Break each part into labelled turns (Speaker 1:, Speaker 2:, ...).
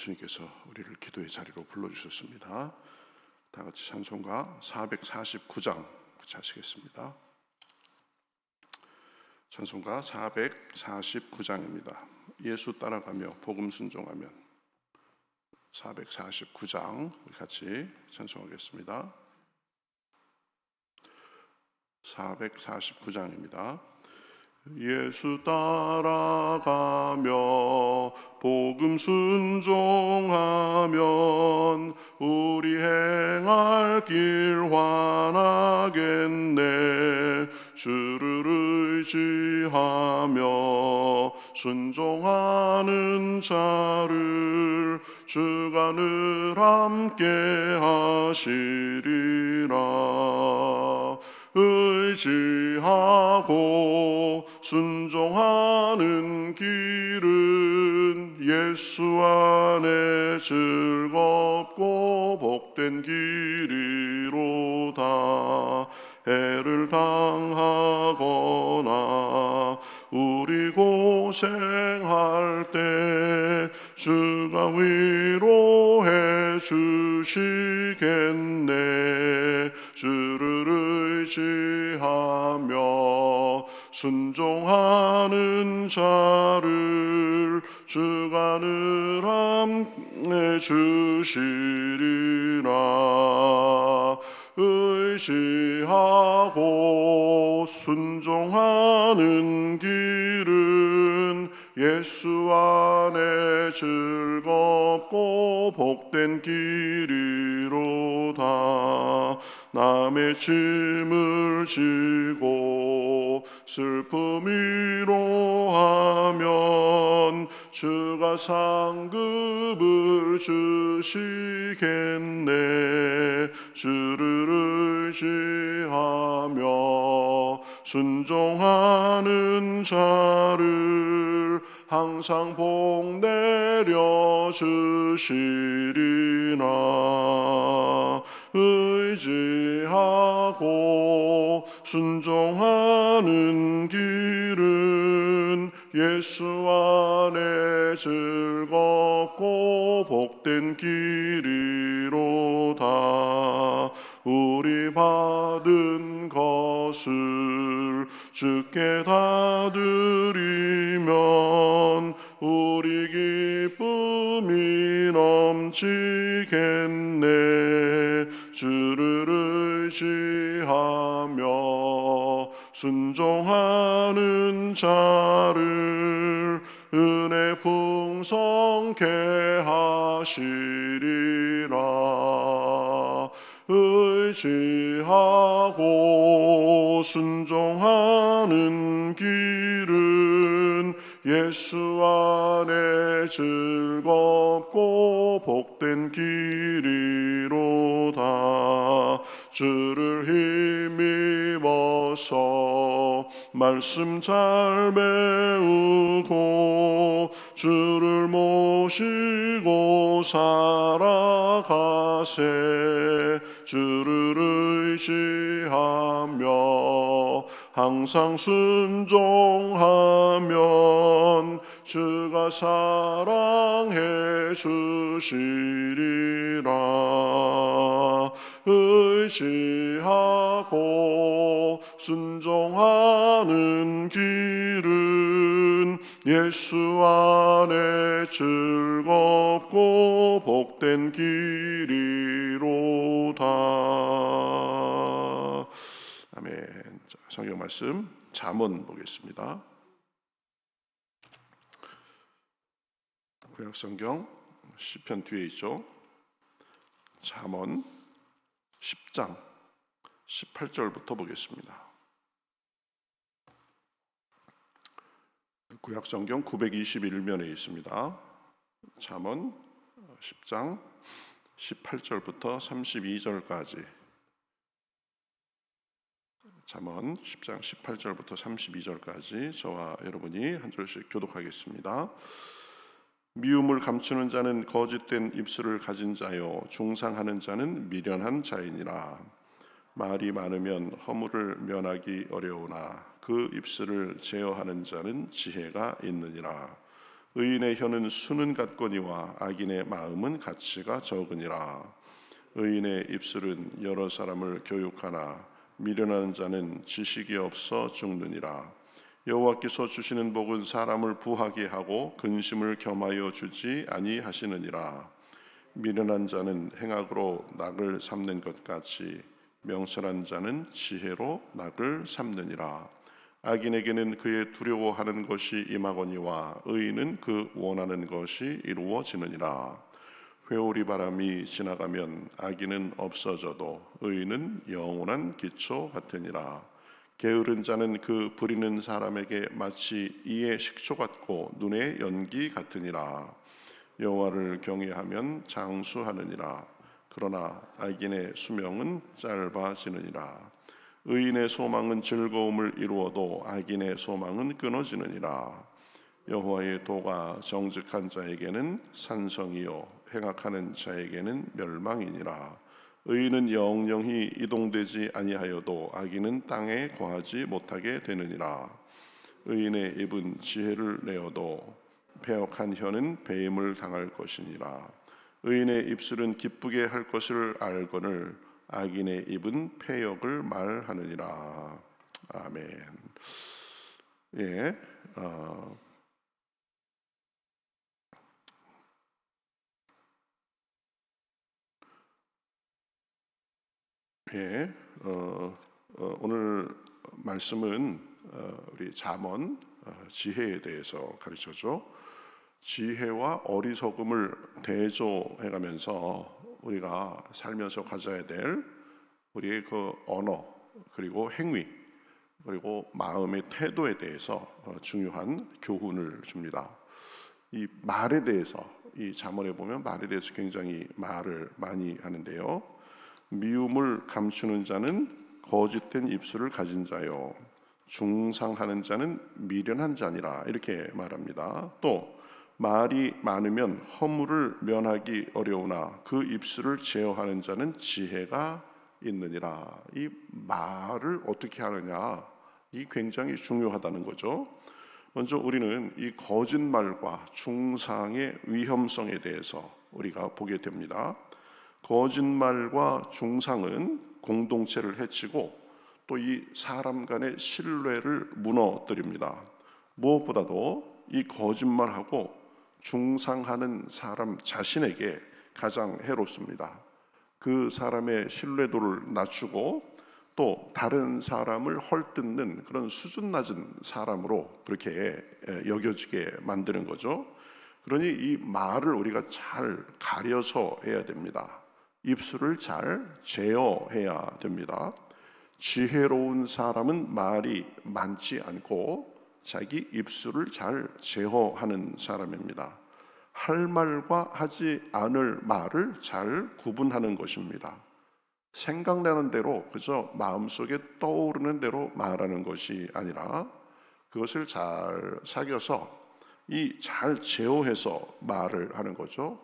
Speaker 1: 주님께서 우리를 기도의 자리로 불러주셨습니다. 다 같이 찬송가 449장 같이 하시겠습니다. 찬송가 449장입니다. 예수 따라가며 복음 순종하면 449장 우리 같이 찬송하겠습니다. 449장입니다. 예수 따라가며 복음 순종하면 우리 행할 길 환하겠네. 주를 의지하며 순종하는 자를 주가 늘 함께 하시리라. 의지하고 순종하는 길은 예수 안에 즐겁고 복된 길이로다. 해를 당하거나 우리 고생할 때 주가 위로해 주시겠네. 주를 의지하며 순종하는 자를 주가 늘 함께 주시리라. 의지하고 순종하는 길은 예수 안에 즐겁고 복된 길이로다. 남의 짐을 지고 슬픔 위로하면 주가 상급을 주시겠네. 주를 의지하며 순종하는 자를 항상 복 내려 주시리라. 의지하고 순종하는 길은 예수 안에 즐겁고 복된 길이로다. 우리 받은 것을 주께 다 드리면 우리 기쁨이 넘치겠네. 주를 의지하며 순종하는 자를 은혜 풍성케 하시리라. 의지하고 순종하는 길은 예수 안에 즐겁고 복된 길이로다. 주를 힘입어서 말씀 잘 배우고 주를 모시고 살아가세. 주를 의지하며 항상 순종하면 주가 사랑해 주시리라. 의지하고 순종하는 길은 예수 안에 즐겁고 복된 길이로다. 아멘. 자, 성경 말씀 잠언 보겠습니다. 구약 성경 시편 뒤에 있죠. 잠언 10장 18절부터 보겠습니다. 구약 성경 921면에 있습니다. 잠언 10장 18절부터 32절까지. 잠언 10장 18절부터 32절까지 저와 여러분이 한 절씩 교독하겠습니다. 미움을 감추는 자는 거짓된 입술을 가진 자요 중상하는 자는 미련한 자이니라. 말이 많으면 허물을 면하기 어려우나 그 입술을 제어하는 자는 지혜가 있느니라. 의인의 혀는 수는 같거니와 악인의 마음은 가치가 적으니라. 의인의 입술은 여러 사람을 교육하나 미련한 자는 지식이 없어 죽느니라. 여호와께서 주시는 복은 사람을 부하게 하고 근심을 겸하여 주지 아니하시느니라. 미련한 자는 행악으로 낙을 삼는 것 같이 명철한 자는 지혜로 낙을 삼느니라. 악인에게는 그의 두려워하는 것이 임하거니와 의인은 그 원하는 것이 이루어지느니라. 회오리 바람이 지나가면 악인은 없어져도 의인은 영원한 기초 같으니라. 게으른 자는 그 부리는 사람에게 마치 이의 식초 같고 눈의 연기 같으니라. 여호와를 경외하면 장수하느니라. 그러나 악인의 수명은 짧아지느니라. 의인의 소망은 즐거움을 이루어도 악인의 소망은 끊어지느니라. 여호와의 도가 정직한 자에게는 산성이요 행악하는 자에게는 멸망이니라. 의인은 영영히 이동되지 아니하여도 악인은 땅에 거하지 못하게 되느니라. 의인의 입은 지혜를 내어도 패역한 혀는 배임을 당할 것이니라. 의인의 입술은 기쁘게 할 것을 알거늘 악인의 입은 패역을 말하느니라. 아멘. 예, 예, 오늘 말씀은 우리 잠언 지혜에 대해서 가르쳐줘. 지혜와 어리석음을 대조해가면서 우리가 살면서 가져야 될 우리의 그 언어 그리고 행위 그리고 마음의 태도에 대해서 중요한 교훈을 줍니다. 이 말에 대해서 이 잠언에 보면 말에 대해서 굉장히 말을 많이 하는데요. 미움을 감추는 자는 거짓된 입술을 가진 자요 중상하는 자는 미련한 자니라 이렇게 말합니다. 또 말이 많으면 허물을 면하기 어려우나 그 입술을 제어하는 자는 지혜가 있느니라. 이 말을 어떻게 하느냐 이 굉장히 중요하다는 거죠. 먼저 우리는 이 거짓말과 중상의 위험성에 대해서 우리가 보게 됩니다. 거짓말과 중상은 공동체를 해치고 또 이 사람 간의 신뢰를 무너뜨립니다. 무엇보다도 이 거짓말하고 중상하는 사람 자신에게 가장 해롭습니다. 그 사람의 신뢰도를 낮추고 또 다른 사람을 헐뜯는 그런 수준 낮은 사람으로 그렇게 여겨지게 만드는 거죠. 그러니 이 말을 우리가 잘 가려서 해야 됩니다. 입술을 잘 제어해야 됩니다. 지혜로운 사람은 말이 많지 않고 자기 입술을 잘 제어하는 사람입니다. 할 말과 하지 않을 말을 잘 구분하는 것입니다. 생각나는 대로 그저 마음속에 떠오르는 대로 말하는 것이 아니라 그것을 잘 사겨서 이 잘 제어해서 말을 하는 거죠.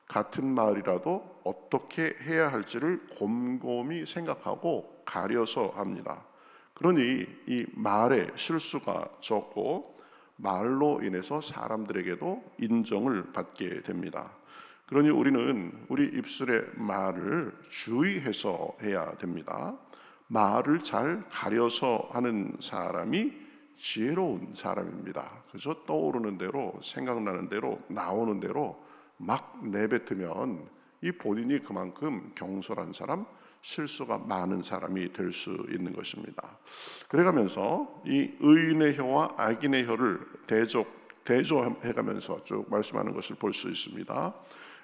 Speaker 1: 같은 말이라도 어떻게 해야 할지를 곰곰이 생각하고 가려서 합니다. 그러니 이 말에 실수가 적고 말로 인해서 사람들에게도 인정을 받게 됩니다. 그러니 우리는 우리 입술의 말을 주의해서 해야 됩니다. 말을 잘 가려서 하는 사람이 지혜로운 사람입니다. 그저 떠오르는 대로 생각나는 대로 나오는 대로 막 내뱉으면 이 본인이 그만큼 경솔한 사람, 실수가 많은 사람이 될 수 있는 것입니다. 그래가면서 이 의인의 혀와 악인의 혀를 대조해가면서 쭉 말씀하는 것을 볼 수 있습니다.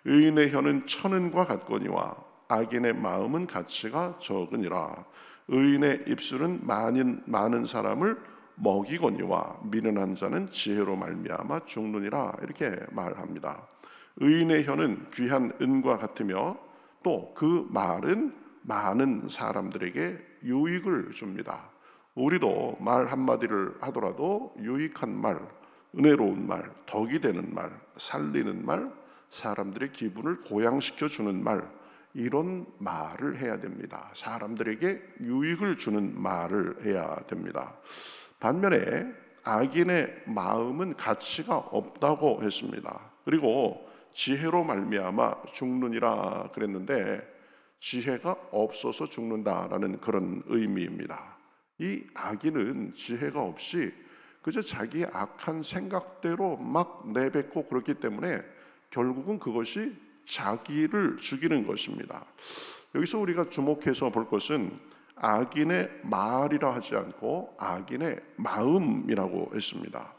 Speaker 1: 의인의 혀는 천은과 같거니와 악인의 마음은 가치가 적으니라. 의인의 입술은 많은 사람을 먹이거니와 미련한 자는 지혜로 말미암아 죽느니라 이렇게 말합니다. 의인의 혀는 귀한 은과 같으며 또 그 말은 많은 사람들에게 유익을 줍니다. 우리도 말 한마디를 하더라도 유익한 말, 은혜로운 말, 덕이 되는 말, 살리는 말, 사람들의 기분을 고양시켜 주는 말, 이런 말을 해야 됩니다. 사람들에게 유익을 주는 말을 해야 됩니다. 반면에 악인의 마음은 가치가 없다고 했습니다. 그리고 지혜로 말미암아 죽느니라 그랬는데 지혜가 없어서 죽는다라는 그런 의미입니다. 이 악인은 지혜가 없이 그저 자기의 악한 생각대로 막 내뱉고 그렇기 때문에 결국은 그것이 자기를 죽이는 것입니다. 여기서 우리가 주목해서 볼 것은 악인의 말이라 하지 않고 악인의 마음이라고 했습니다.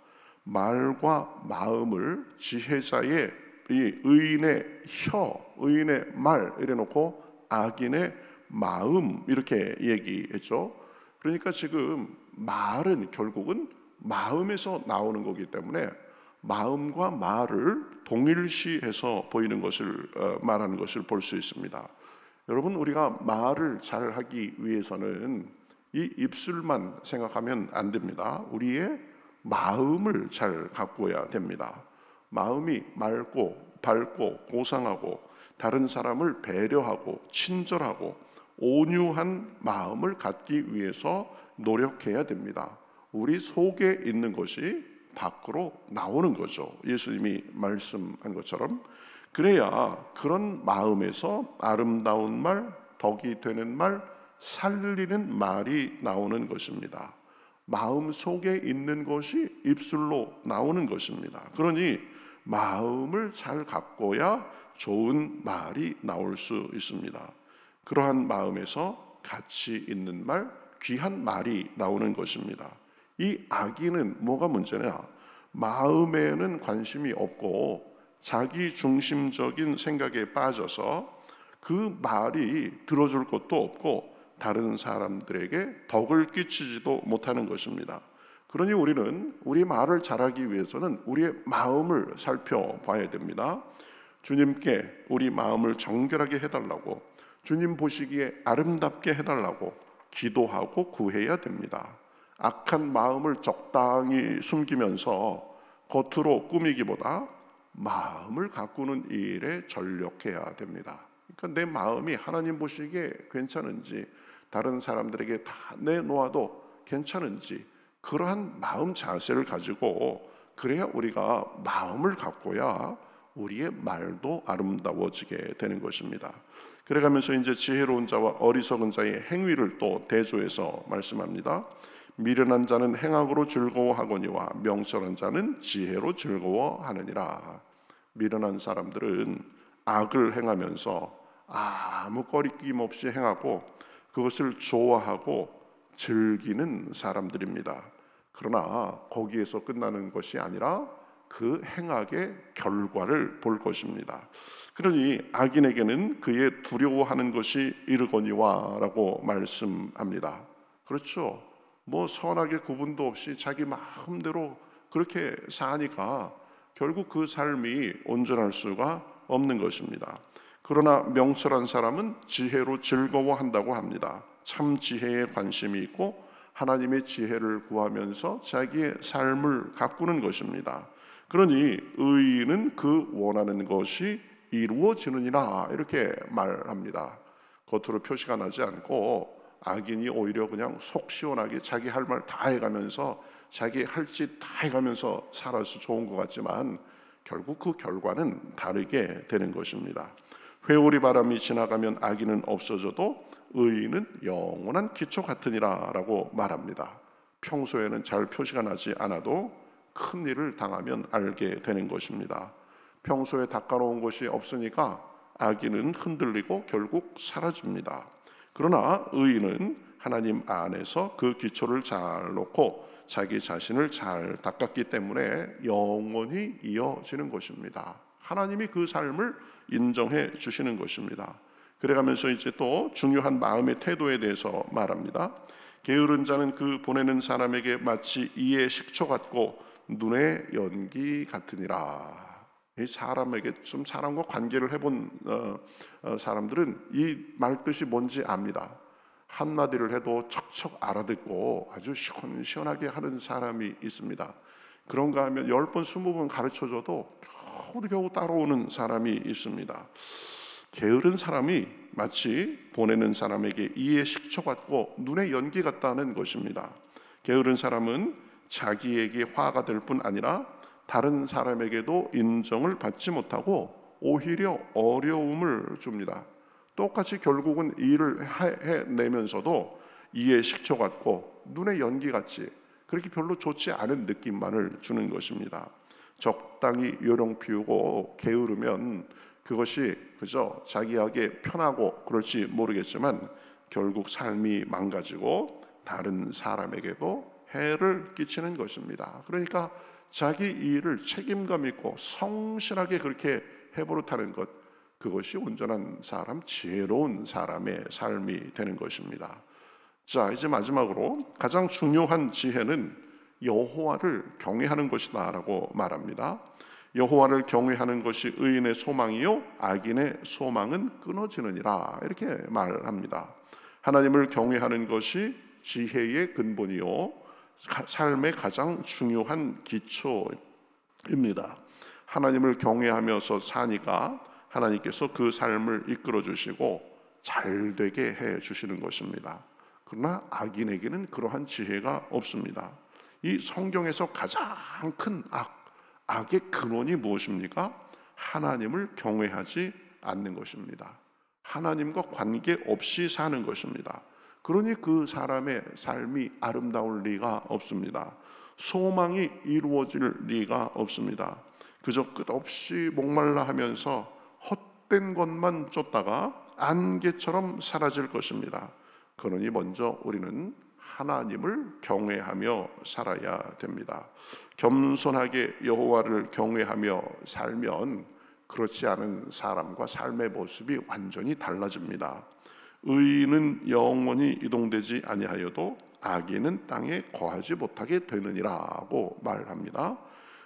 Speaker 1: 말과 마음을 지혜자의 이 의인의 혀, 의인의 말 이래 놓고 악인의 마음 이렇게 얘기했죠. 그러니까 지금 말은 결국은 마음에서 나오는 거기 때문에 마음과 말을 동일시해서 보이는 것을 말하는 것을 볼 수 있습니다. 여러분, 우리가 말을 잘하기 위해서는 이 입술만 생각하면 안 됩니다. 우리의 마음을 잘 가꾸어야 됩니다. 마음이 맑고 밝고 고상하고 다른 사람을 배려하고 친절하고 온유한 마음을 갖기 위해서 노력해야 됩니다. 우리 속에 있는 것이 밖으로 나오는 거죠. 예수님이 말씀한 것처럼. 그래야 그런 마음에서 아름다운 말, 덕이 되는 말, 살리는 말이 나오는 것입니다. 마음 속에 있는 것이 입술로 나오는 것입니다. 그러니 마음을 잘 갖고야 좋은 말이 나올 수 있습니다. 그러한 마음에서 가치 있는 말, 귀한 말이 나오는 것입니다. 이 악인은 뭐가 문제냐? 마음에는 관심이 없고 자기 중심적인 생각에 빠져서 그 말이 들어줄 것도 없고 다른 사람들에게 덕을 끼치지도 못하는 것입니다. 그러니 우리는 우리 말을 잘하기 위해서는 우리의 마음을 살펴봐야 됩니다. 주님께 우리 마음을 정결하게 해달라고, 주님 보시기에 아름답게 해달라고 기도하고 구해야 됩니다. 악한 마음을 적당히 숨기면서 겉으로 꾸미기보다 마음을 가꾸는 일에 전력해야 됩니다. 그러니까 내 마음이 하나님 보시기에 괜찮은지, 다른 사람들에게 다 내놓아도 괜찮은지, 그러한 마음 자세를 가지고 그래야 우리가 마음을 갖고야 우리의 말도 아름다워지게 되는 것입니다. 그래가면서 이제 지혜로운 자와 어리석은 자의 행위를 또 대조해서 말씀합니다. 미련한 자는 행악으로 즐거워하거니와 명철한 자는 지혜로 즐거워하느니라. 미련한 사람들은 악을 행하면서 아무 꺼리낌 없이 행하고 그것을 좋아하고 즐기는 사람들입니다. 그러나 거기에서 끝나는 것이 아니라 그 행악의 결과를 볼 것입니다. 그러니 악인에게는 그의 두려워하는 것이 이르거니와 라고 말씀합니다. 그렇죠. 뭐 선악의 구분도 없이 자기 마음대로 그렇게 사니까 결국 그 삶이 온전할 수가 없는 것입니다. 그러나 명철한 사람은 지혜로 즐거워한다고 합니다. 참 지혜에 관심이 있고 하나님의 지혜를 구하면서 자기의 삶을 가꾸는 것입니다. 그러니 의인은 그 원하는 것이 이루어지느니라 이렇게 말합니다. 겉으로 표시가 나지 않고 악인이 오히려 그냥 속 시원하게 자기 할 말 다 해가면서 자기 할 짓 다 해가면서 살아서 좋은 것 같지만 결국 그 결과는 다르게 되는 것입니다. 회오리 바람이 지나가면 악인은 없어져도 의인은 영원한 기초 같으니라 라고 말합니다. 평소에는 잘 표시가 나지 않아도 큰 일을 당하면 알게 되는 것입니다. 평소에 닦아놓은 것이 없으니까 악인은 흔들리고 결국 사라집니다. 그러나 의인은 하나님 안에서 그 기초를 잘 놓고 자기 자신을 잘 닦았기 때문에 영원히 이어지는 것입니다. 하나님이 그 삶을 인정해 주시는 것입니다. 그래가면서 이제 또 중요한 마음의 태도에 대해서 말합니다. 게으른 자는 그 보내는 사람에게 마치 이의 식초 같고 눈의 연기 같으니라. 이 사람에게 좀 사람과 관계를 해본 사람들은 이 말뜻이 뭔지 압니다. 한마디를 해도 척척 알아듣고 아주 시원시원하게 하는 사람이 있습니다. 그런가 하면 10번, 20번 가르쳐줘도 겨우 따라오는 사람이 있습니다. 게으른 사람이 마치 보내는 사람에게 이의 식초 같고 눈의 연기 같다는 것입니다. 게으른 사람은 자기에게 화가 될 뿐 아니라 다른 사람에게도 인정을 받지 못하고 오히려 어려움을 줍니다. 똑같이 결국은 일을 해내면서도 이에 식초 같고 눈에 연기 같이 그렇게 별로 좋지 않은 느낌만을 주는 것입니다. 적당히 요령 피우고 게으르면 그것이 그저 자기에게 편하고 그럴지 모르겠지만 결국 삶이 망가지고 다른 사람에게도 해를 끼치는 것입니다. 그러니까 자기 일을 책임감 있고 성실하게 그렇게 해버릇하는 것, 그것이 온전한 사람, 지혜로운 사람의 삶이 되는 것입니다. 자, 이제 마지막으로 가장 중요한 지혜는 여호와를 경외하는 것이다라고 말합니다. 여호와를 경외하는 것이 의인의 소망이요 악인의 소망은 끊어지느니라, 이렇게 말합니다. 하나님을 경외하는 것이 지혜의 근본이요 삶의 가장 중요한 기초입니다. 하나님을 경외하면서 사니까 하나님께서 그 삶을 이끌어 주시고 잘 되게 해 주시는 것입니다. 그러나 악인에게는 그러한 지혜가 없습니다. 이 성경에서 가장 큰 악의 근원이 무엇입니까? 하나님을 경외하지 않는 것입니다. 하나님과 관계없이 사는 것입니다. 그러니 그 사람의 삶이 아름다울 리가 없습니다. 소망이 이루어질 리가 없습니다. 그저 끝없이 목말라 하면서 헛된 것만 쫓다가 안개처럼 사라질 것입니다. 그러니 먼저 우리는 하나님을 경외하며 살아야 됩니다. 겸손하게 여호와를 경외하며 살면 그렇지 않은 사람과 삶의 모습이 완전히 달라집니다. 의인은 영원히 이동되지 아니하여도 악인은 땅에 거하지 못하게 되느니라고 말합니다.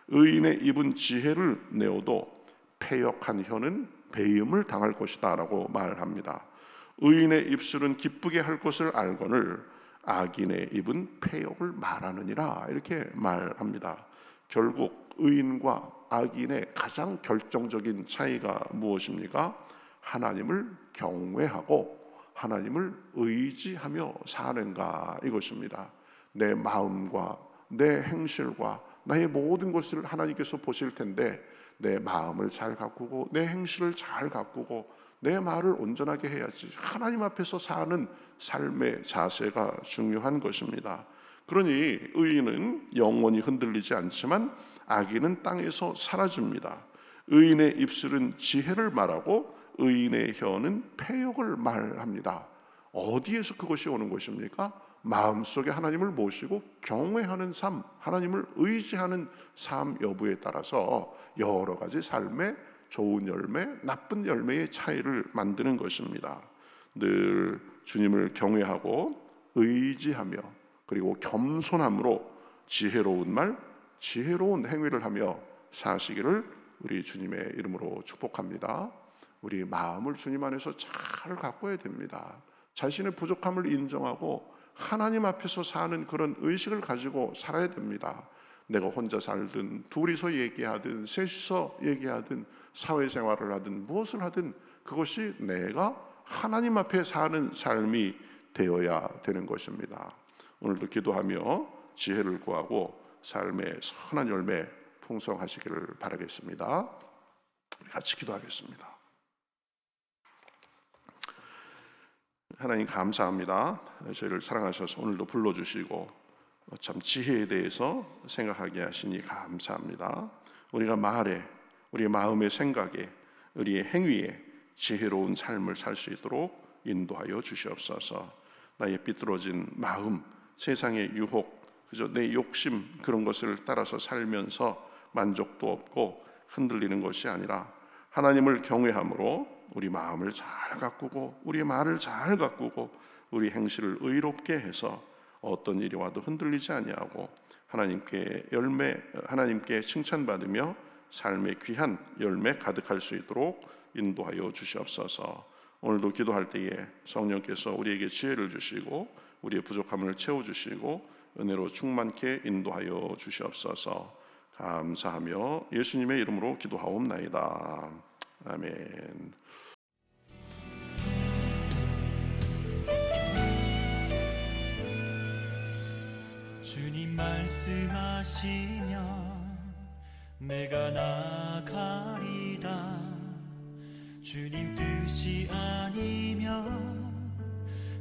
Speaker 1: 의인의 입은 지혜를 내어도 패역한 혀는 배임을 당할 것이다 라고 말합니다. 의인의 입술은 기쁘게 할 것을 알거늘 악인의 입은 패역을 말하느니라, 이렇게 말합니다. 결국 의인과 악인의 가장 결정적인 차이가 무엇입니까? 하나님을 경외하고 하나님을 의지하며 사는가, 이것입니다. 내 마음과 내 행실과 나의 모든 것을 하나님께서 보실 텐데 내 마음을 잘 가꾸고 내 행실을 잘 가꾸고 내 말을 온전하게 해야지, 하나님 앞에서 사는 삶의 자세가 중요한 것입니다. 그러니 의인은 영원히 흔들리지 않지만 악인은 땅에서 사라집니다. 의인의 입술은 지혜를 말하고 의인의 혀는 패역을 말합니다. 어디에서 그것이 오는 것입니까? 마음속에 하나님을 모시고 경외하는 삶, 하나님을 의지하는 삶 여부에 따라서 여러 가지 삶의 좋은 열매, 나쁜 열매의 차이를 만드는 것입니다. 늘 주님을 경외하고 의지하며 그리고 겸손함으로 지혜로운 말, 지혜로운 행위를 하며 사시기를 우리 주님의 이름으로 축복합니다. 우리 마음을 주님 안에서 잘 가꿔야 됩니다. 자신의 부족함을 인정하고 하나님 앞에서 사는 그런 의식을 가지고 살아야 됩니다. 내가 혼자 살든 둘이서 얘기하든 셋이서 얘기하든 사회생활을 하든 무엇을 하든 그것이 내가 하나님 앞에 사는 삶이 되어야 되는 것입니다. 오늘도 기도하며 지혜를 구하고 삶의 선한 열매 풍성하시기를 바라겠습니다. 같이 기도하겠습니다. 하나님 감사합니다. 저희를 사랑하셔서 오늘도 불러주시고 참 지혜에 대해서 생각하게 하시니 감사합니다. 우리가 말에, 우리의 마음의 생각에, 우리의 행위에 지혜로운 삶을 살 수 있도록 인도하여 주시옵소서. 나의 삐뚤어진 마음, 세상의 유혹, 그저 내 욕심 그런 것을 따라서 살면서 만족도 없고 흔들리는 것이 아니라 하나님을 경외함으로 우리 마음을 잘 가꾸고 우리 말을 잘 가꾸고 우리 행실을 의롭게 해서 어떤 일이 와도 흔들리지 아니하고 하나님께 칭찬받으며 삶의 귀한 열매 가득할 수 있도록 인도하여 주시옵소서. 오늘도 기도할 때에 성령께서 우리에게 지혜를 주시고 우리의 부족함을 채워주시고 은혜로 충만케 인도하여 주시옵소서. 감사하며 예수님의 이름으로 기도하옵나이다. 아멘.
Speaker 2: 주님 말씀하시면 내가 나가리다. 주님 뜻이 아니면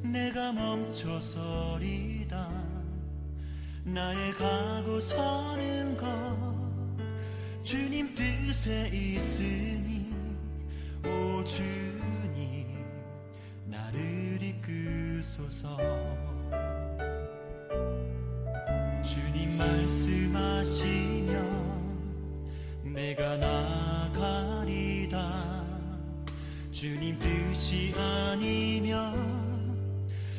Speaker 2: 내가 멈춰서리다. 나의 가고 서는 것 주님 뜻에 있으니 오 주님 나를 이끄소서. 주님 말씀하시면 내가 나가리다. 주님 뜻이 아니면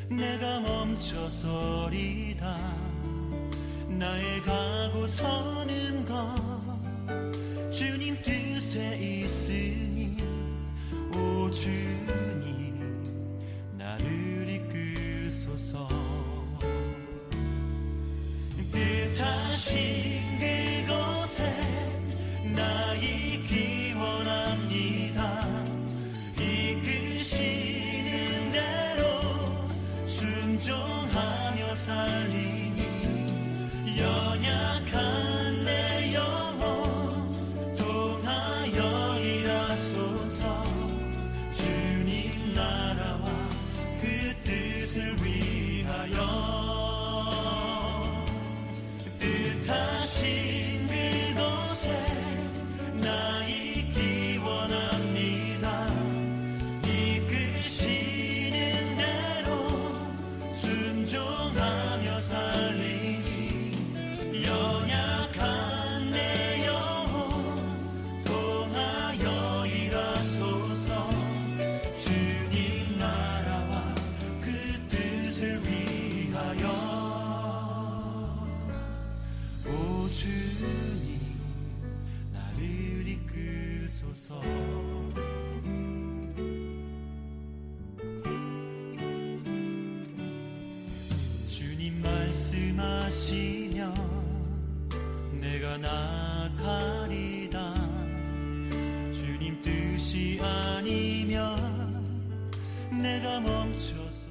Speaker 2: 내가 멈춰서리다. 나의 가고 서는 것 주님 뜻에 있으니 오 주님 나를 이끄소서. 뜻하신 그곳에 나 있기 원합니다. 이끄시는 대로 순종하며 살리니 연약한 내 영혼 통하여 일하소서. 주님 나라와 그 뜻을 위하여 뜻하신 그곳에 나 있기 원합니다. 이끄시는 대로 순종하며 살리니 연약한 내 영혼 통하여 일하소서. 주님 나라와 그 뜻을 위하여 오 주님 나를 이끄소서. 주님 말씀하시면 내가 나가리다. 주님 뜻이 아니면 내가 멈춰서